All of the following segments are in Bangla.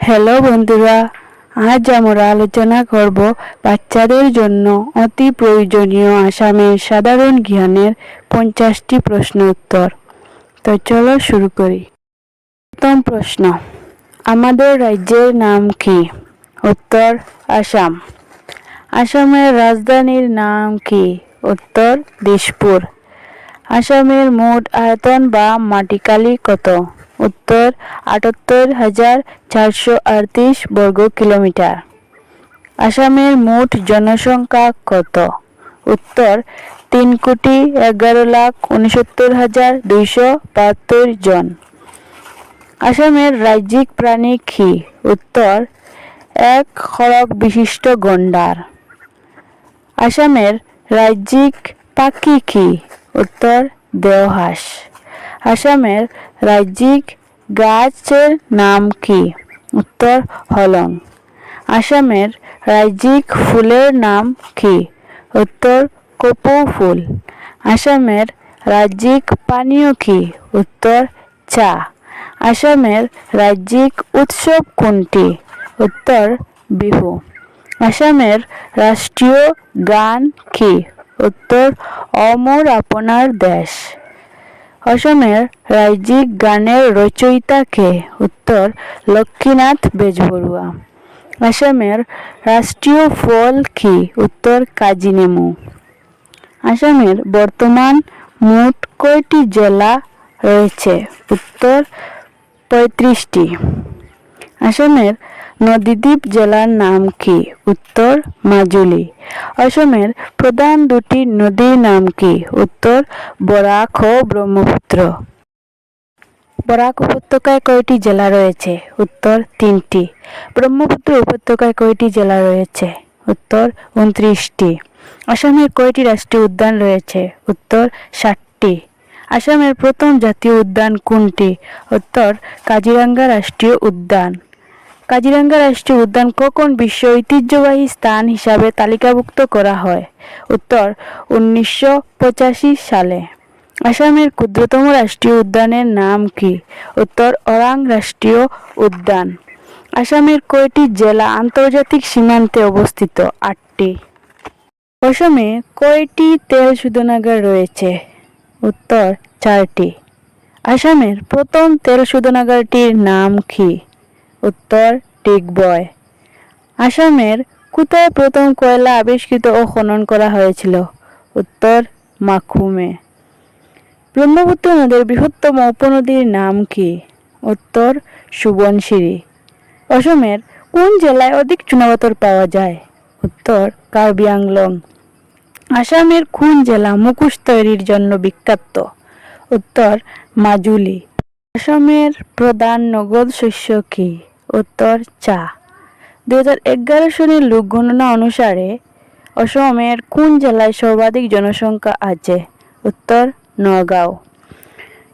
হ্যালো বন্ধুরা, আজ আমরা আলোচনা করব বাচ্চাদের জন্য অতি প্রয়োজনীয় আসামের সাধারণ জ্ঞানের 50টি প্রশ্ন উত্তর। তো চলো শুরু করি। প্রথম প্রশ্ন, আমাদের রাজ্যের নাম কি? উত্তর আসাম। আসামের রাজধানীর নাম কি? উত্তর দিশপুর। আসামের মোট আয়তন বা মাটিকালি কত? উত্তর ৭৮,৪৩৮ বর্গ কিলোমিটার। আসামের মোট জনসংখ্যা কত? উত্তর ৩,১১,৬৯,২৭২ জন। আসামের রাজ্যিক প্রাণী কি? উত্তর এক খড়গ বিশিষ্ট গণ্ডার। আসামের রাজ্যিক পাখি কি? উত্তর দেওহাঁস। আসামের রাজ্যিক গাছের নাম কি? উত্তর হলং। আসামের রাজ্যিক ফুলের নাম কি? উত্তর কপৌ ফুল। আসামের রাজ্যিক পানীয় কি? উত্তর চা। আসামের রাজ্যিক উৎসব কোনটি? উত্তর বিহু। আসামের রাষ্ট্রীয় গান কি? উত্তর অমর আপনার দেশ। অসমের রাজ্যিক গানের রচয়িতা কে? উত্তর লক্ষ্মীনাথ বেজবৰুৱা। আসামের রাষ্ট্রীয় ফল কি? উত্তর কাজি নেমু। আসামের বর্তমান মোট কয়টি জেলা রয়েছে? উত্তর ৩৫টি। আসামের নদীদ্বীপ জেলার নাম কি? উত্তর মাজুলী। অসমের প্রধান দুটি নদীর নাম কি? উত্তর বরাক ও ব্রহ্মপুত্র। বরাক উপত্যকায় কয়টি জেলা রয়েছে? উত্তর ৩টি। ব্রহ্মপুত্র উপত্যকায় কয়টি জেলা রয়েছে? উত্তর ২৯টি। আসামের কয়টি রাষ্ট্রীয় উদ্যান রয়েছে? উত্তর 7টি। আসামের প্রথম জাতীয় উদ্যান কোনটি? উত্তর কাজিরাঙ্গা রাষ্ট্রীয় উদ্যান। কাজিরাঙ্গা রাষ্ট্রীয় উদ্যান কখন বিশ্ব ঐতিহ্যবাহী স্থান হিসাবে তালিকাভুক্ত করা হয়? উত্তর 1985 সালে। আসামের ক্ষুদ্রতম রাষ্ট্রীয় উদ্যানের নাম কি? উত্তর ওরাং রাষ্ট্রীয় উদ্যান। আসামের কয়টি জেলা আন্তর্জাতিক সীমান্তে অবস্থিত? 8টি। অসমে কয়টি তেল শোধনাগার রয়েছে? উত্তর 4টি। আসামের প্রথম তেল শোধনাগারটির নাম কি? উত্তর ডিগবয়। আসামের কোথায় প্রথম কয়লা আবিষ্কৃত ও খনন করা হয়েছিল? উত্তর মাকুমে। ব্রহ্মপুত্র নদের বৃহত্তম উপনদীর নাম কি? উত্তর সুবনশিরি। অসমের কোন জেলায় অধিক চুনাপাথর পাওয়া যায়? উত্তর কার্বি আংলং। আসামের কোন জেলা মুখোশ তৈরির জন্য বিখ্যাত? উত্তর মাজুলী। আসামের প্রধান নগদ শস্য কি? উত্তর চা। 2011 সালের লোক গণনা অনুসারে অসমের কোন জেলায় সর্বাধিক জনসংখ্যা আছে? উত্তর নগাঁও।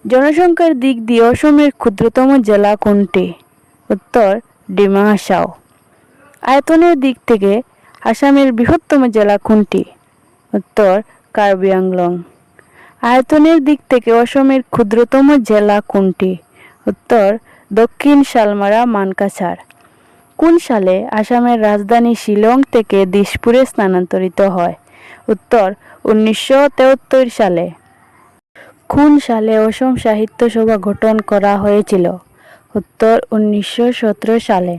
জনসংখ্যার দিক দিয়ে অসমের ক্ষুদ্রতম জেলা কোনটি? উত্তর ডিমা হাসাও। আয়তনের দিক থেকে আসামের বৃহত্তম জেলা কোনটি? উত্তর কার্বি আংলং। আয়তনের দিক থেকে অসমের ক্ষুদ্রতম জেলা কোনটি? উত্তর দক্ষিণ শালমারা মানকাছার। কোন সালে আসামের রাজধানী শিলং থেকে দিশপুরে স্থানান্তরিত হয়? উত্তর 1973 সালে। কোন সালে অসম সাহিত্য সভা গঠন করা হয়েছিল? উত্তর 1917 সালে।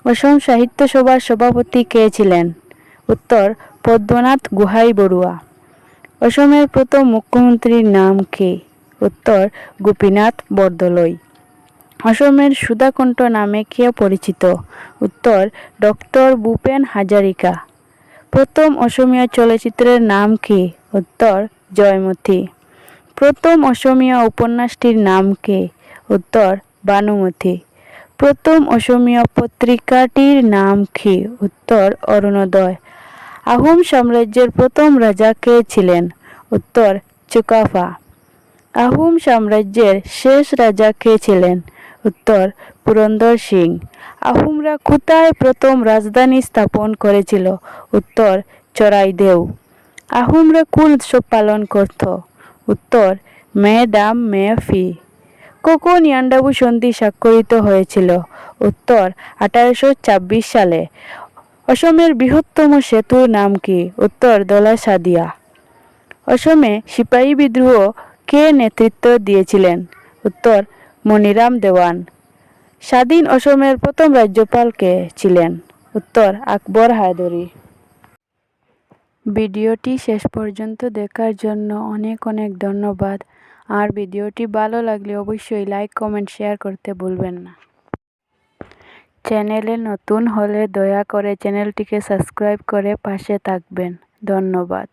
অসম সাহিত্য সভার সভাপতি কে ছিলেন? উত্তর পদ্মনাথ গোহাই বৰুৱা। অসমের প্রথম মুখ্যমন্ত্রীর নাম কি? উত্তর গোপীনাথ বরদলৈ। অসমের সুধাকণ্ঠ নামে কে পরিচিত? উত্তর ডক্টর ভূপেন হাজারিকা। প্রথম অসমীয়া চলচ্চিত্রের নাম কি? উত্তর জয়মতী। প্রথম অসমীয়া উপন্যাসটির নাম কি? উত্তর ভানুমতী। প্রথম অসমীয়া পত্রিকাটির নাম কি? উত্তর অরুণোদয়। আহোম সাম্রাজ্যের প্রথম রাজা কে ছিলেন? উত্তর চুকাফা। আহোম সাম্রাজ্যের শেষ রাজা কে ছিলেন? উত্তর পুরন্দর সিং। আহোমরা কোথায় প্রথম রাজধানী স্থাপন করেছিল? উত্তর চড়াইদেউ। আহোমরা কোন উৎসব পালন করত? উত্তর মে ডাম মে ফি। কখন ইয়ান্ডাবু সন্ধি স্বাক্ষরিত হয়েছিল? উত্তর 1826 সালে। অসমের বৃহত্তম সেতুর নাম কি? উত্তর ধলা সাদিয়া। অসমে সিপাহী বিদ্রোহ কে নেতৃত্ব দিয়েছিলেন? উত্তর মনিরাম দেওয়ান। স্বাধীন অসমের প্রথম রাজ্যপাল কে ছিলেন? উত্তর আকবর হায়দরি। ভিডিওটি শেষ পর্যন্ত দেখার জন্য অনেক অনেক ধন্যবাদ। আর ভিডিওটি ভালো লাগলে অবশ্যই লাইক কমেন্ট শেয়ার করতে ভুলবেন না। চ্যানেলে নতুন হলে দয়া করে চ্যানেলটিকে সাবস্ক্রাইব করে পাশে থাকবেন। ধন্যবাদ।